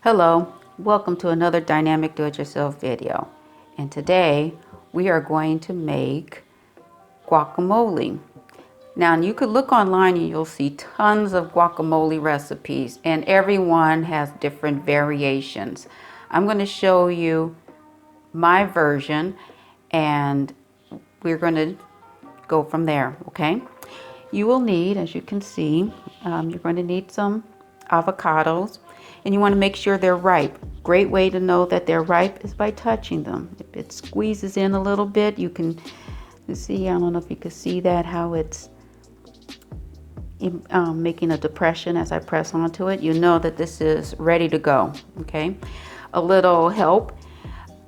Hello, welcome to another dynamic do-it-yourself video. And today we are going to make guacamole. Now you could look online and you'll see tons of guacamole recipes and everyone has different variations. I'm going to show you my version and we're going to go from there, okay? You will need, as you can see, you're going to need some avocados and you want to make sure they're ripe. Great way to know that they're ripe is by touching them. If it squeezes in a little bit, you can see, I don't know if you can see that, how it's making a depression as I press onto it. You know that this is ready to go, okay? A little help.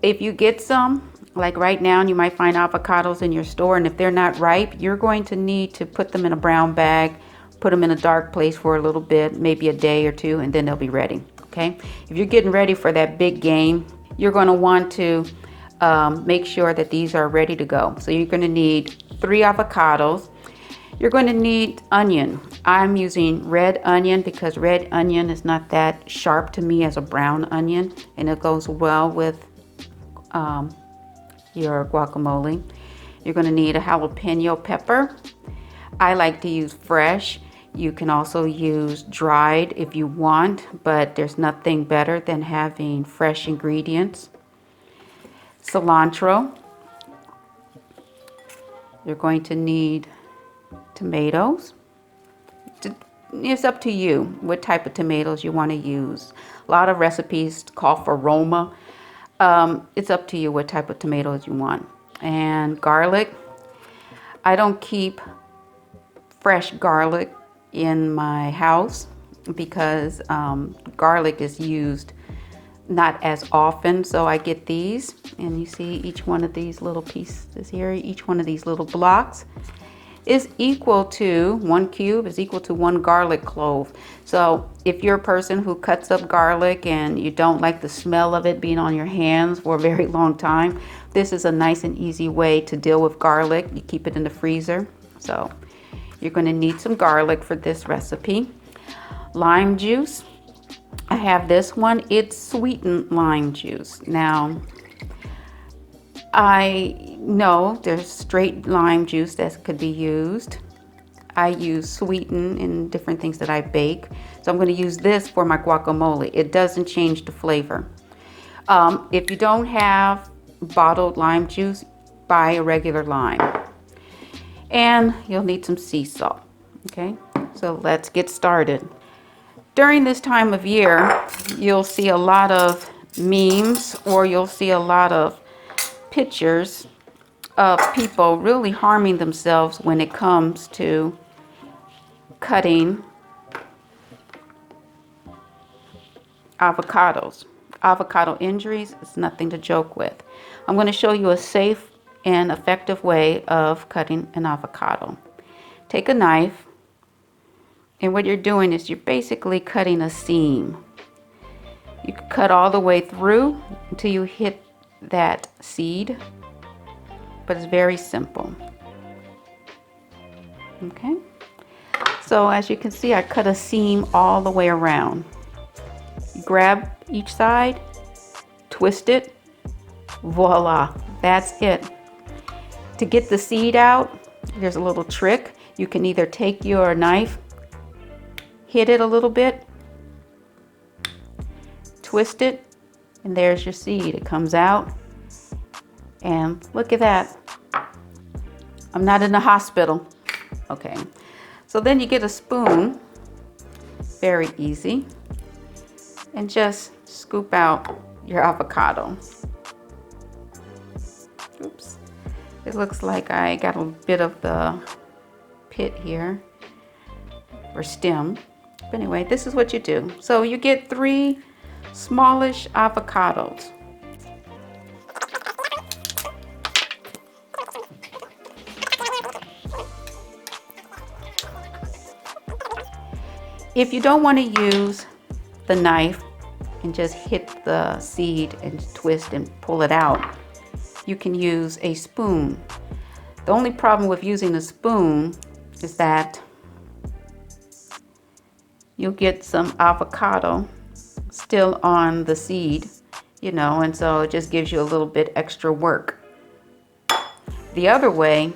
If you get some, like right now, you might find avocados in your store, and if they're not ripe, you're going to need to put them in a brown bag, put them in a dark place for a little bit, maybe a day or two, and then they'll be ready, okay? If you're getting ready for that big game, you're going to want to make sure that these are ready to go. So you're going to need 3 avocados. You're going to need onion. I'm using red onion because red onion is not that sharp to me as a brown onion, and it goes well with your guacamole. You're going to need a jalapeno pepper. I like to use fresh. You can also use dried if you want, but there's nothing better than having fresh ingredients. Cilantro. You're going to need tomatoes. It's up to you what type of tomatoes you want to use. A lot of recipes call for Roma. It's up to you what type of tomatoes you want. And garlic. I don't keep fresh garlic in my house because garlic is used not as often. So I get these, and you see each one of these little pieces here, each one of these little blocks is equal to 1 cube is equal to 1 garlic clove. So if you're a person who cuts up garlic and you don't like the smell of it being on your hands for a very long time, this is a nice and easy way to deal with garlic. You keep it in the freezer. So you're going to need some garlic for this recipe. Lime juice. I have this one. It's sweetened lime juice. Now, I know there's straight lime juice that could be used. I use sweeten in different things that I bake. So I'm going to use this for my guacamole. It doesn't change the flavor. If you don't have bottled lime juice, buy a regular lime. And you'll need some sea salt. Okay, so let's get started. During this time of year, you'll see a lot of memes, or you'll see a lot of pictures of people really harming themselves when it comes to cutting avocados. Avocado injuries is nothing to joke with. I'm going to show you a safe and effective way of cutting an avocado. Take a knife, and what you're doing is you're basically cutting a seam. You can cut all the way through until you hit that seed, but it's very simple. Okay, so as you can see, I cut a seam all the way around. You grab each side, twist it, voila, that's it. To get the seed out, there's a little trick. You can either take your knife, hit it a little bit, twist it, and there's your seed. It comes out, and look at that. I'm not in the hospital. Okay, so then you get a spoon, very easy, and just scoop out your avocado. Oops, it looks like I got a bit of the pit here, or stem. But anyway, this is what you do. So you get 3 smallish avocados. If you don't want to use the knife and just hit the seed and twist and pull it out, you can use a spoon. The only problem with using a spoon is that you'll get some avocado still on the seed, you know, and so it just gives you a little bit extra work. The other way,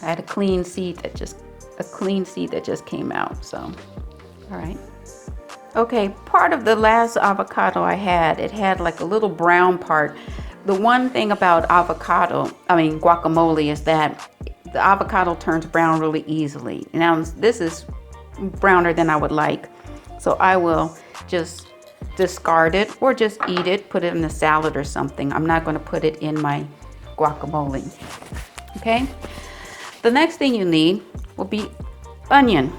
I had a clean seed that just came out, so, all right. Okay, part of the last avocado I had, it had like a little brown part. The one thing about guacamole is that the avocado turns brown really easily. Now, this is browner than I would like, so I will just discard it or just eat it, put it in a salad or something. I'm not going to put it in my guacamole. Okay, the next thing you need will be onion.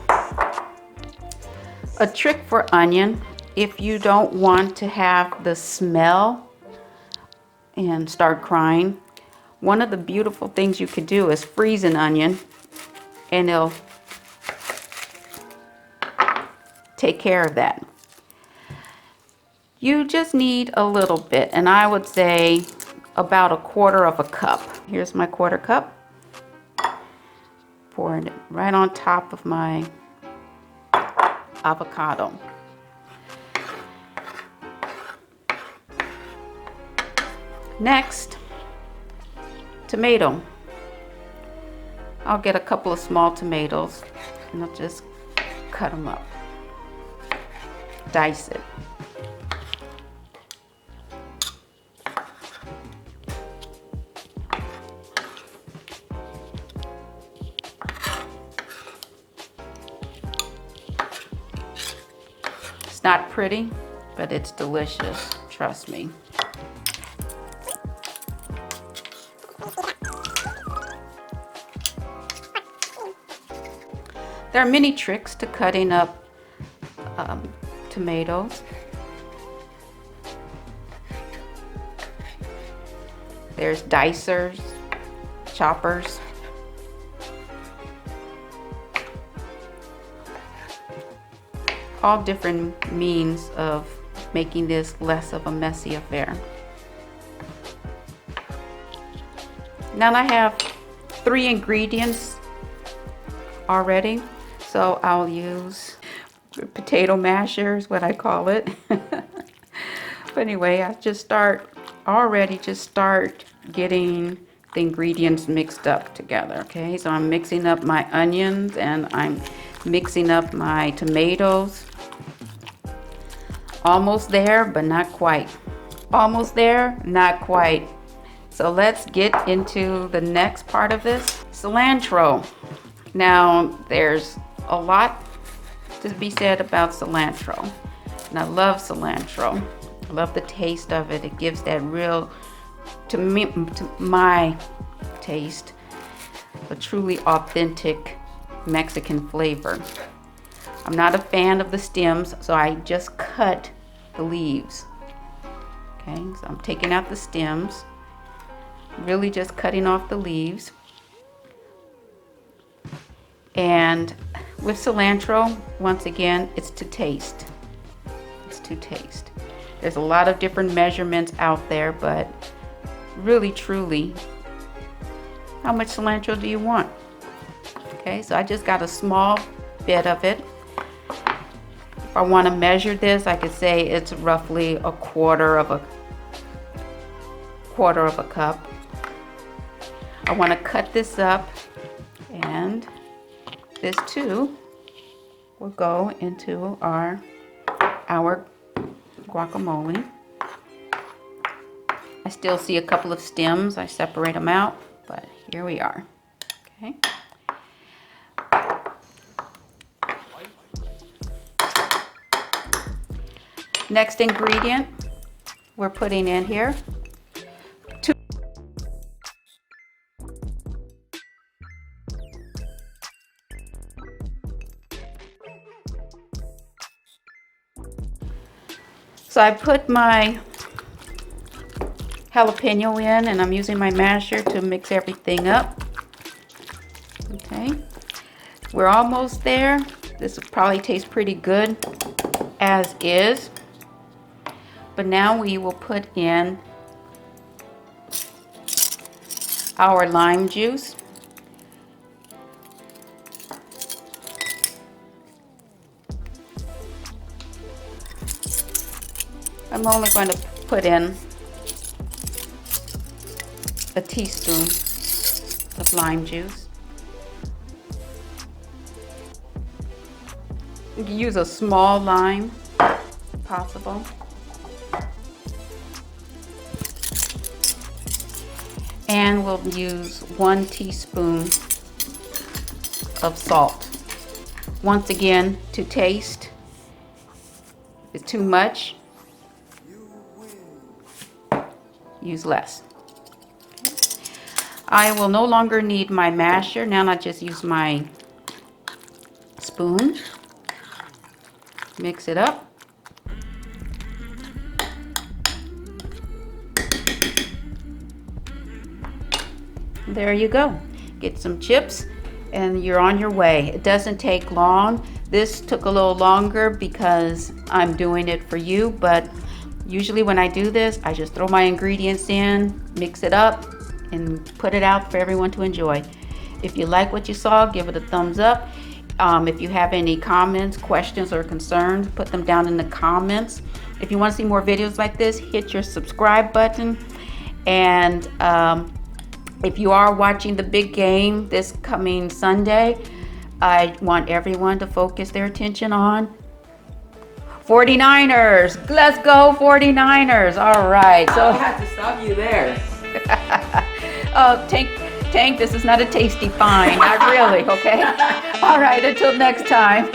A trick for onion, if you don't want to have the smell and start crying, one of the beautiful things you could do is freeze an onion, and it'll take care of that. You just need a little bit, and I would say about 1/4 cup. Here's my 1/4 cup. Pouring it right on top of my avocado. Next, tomato. I'll get a couple of small tomatoes and I'll just cut them up. Dice it. It's not pretty, but it's delicious, trust me. There are many tricks to cutting up tomatoes. There's dicers, choppers. All different means of making this less of a messy affair. Now I have 3 ingredients already, so I'll use potato masher is what I call it. But anyway, I just start getting the ingredients mixed up together. Okay, so I'm mixing up my onions and I'm mixing up my tomatoes. Almost there, but not quite. Almost there, not quite. So let's get into the next part of this, cilantro. Now, there's a lot to be said about cilantro, and I love cilantro. I love the taste of it. It gives that real, to my taste, a truly authentic Mexican flavor. I'm not a fan of the stems, so I just cut the leaves. Okay, so I'm taking out the stems, really just cutting off the leaves. And with cilantro, once again, it's to taste. It's to taste. There's a lot of different measurements out there, but really, truly, how much cilantro do you want? Okay, so I just got a small bit of it. If I want to measure this, I could say it's roughly 1/4 cup. I want to cut this up, and this too will go into our guacamole. I still see a couple of stems. I separate them out, but here we are. Okay. Next ingredient we're putting in here. So I put my jalapeno in, and I'm using my masher to mix everything up. Okay, we're almost there. This will probably taste pretty good as is. But now we will put in our lime juice. I'm only going to put in a teaspoon of lime juice. You can use a small lime if possible. And we'll use 1 teaspoon of salt. Once again, to taste. If it's too much, use less. I will no longer need my masher. Now I just use my spoon. Mix it up. There you go. Get some chips and you're on your way. It doesn't take long. This took a little longer because I'm doing it for you, but usually when I do this, I just throw my ingredients in, mix it up, and put it out for everyone to enjoy. If you like what you saw, give it a thumbs up. If you have any comments, questions, or concerns, put them down in the comments. If you want to see more videos like this, hit your subscribe button. And if you are watching the big game this coming Sunday, I want everyone to focus their attention on 49ers. Let's go 49ers. All right. So I had to stop you there. Oh, Tank, this is not a tasty find. Not really, okay? All right, until next time.